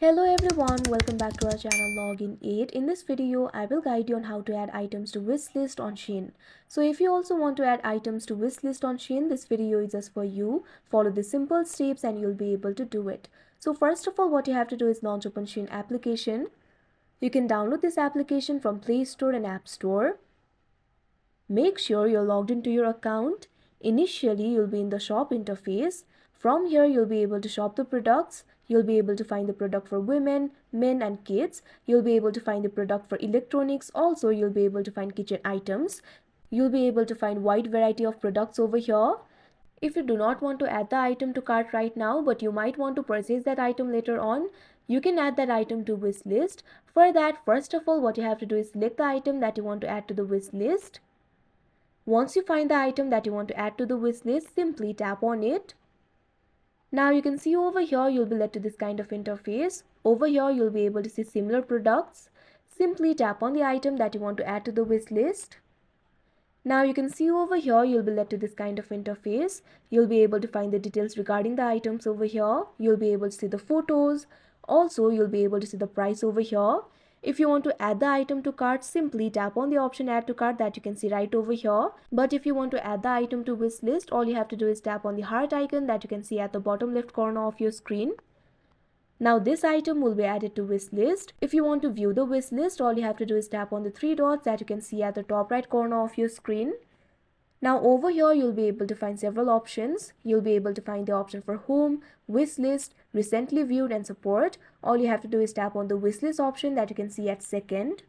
Hello everyone, welcome back to our channel Login 8. In this video, I will guide you on how to add items to wishlist on SHEIN. So if you also want to add items to wishlist on SHEIN, this video is just for you. Follow the simple steps and you'll be able to do it. So first of all, what you have to do is launch open SHEIN application. You can download this application from Play Store and App Store. Make sure you're logged into your account. Initially, you'll be in the shop interface. From here, you'll be able to shop the products. You'll be able to find the product for women, men and kids. You'll be able to find the product for electronics. Also, you'll be able to find kitchen items. You'll be able to find wide variety of products over here. If you do not want to add the item to cart right now, but you might want to purchase that item later on, you can add that item to wish list. For that, first of all, what you have to do is select the item that you want to add to the wish list. Once you find the item that you want to add to the wish list, simply tap on it. Now you can see over here, you'll be led to this kind of interface. Over here, you'll be able to see similar products. Simply tap on the item that you want to add to the wish list. Now you can see over here, you'll be led to this kind of interface. You'll be able to find the details regarding the items over here. You'll be able to see the photos. Also, you'll be able to see the price over here. If you want to add the item to cart, simply tap on the option add to cart that you can see right over here. But if you want to add the item to wish list, all you have to do is tap on the heart icon that you can see at the bottom left corner of your screen. Now this item will be added to wish list. If you want to view the wish list, all you have to do is tap on the three dots that you can see at the top right corner of your screen. Now over here, you'll be able to find several options. You'll be able to find the option for home, wish list, recently viewed and support. All you have to do is tap on the wish list option that you can see at second.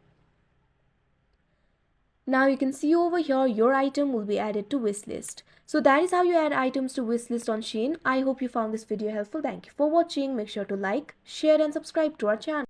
Now you can see over here, your item will be added to wish list. So that is how you add items to wish list on SHEIN. I hope you found this video helpful. Thank you for watching. Make sure to like, share and subscribe to our channel.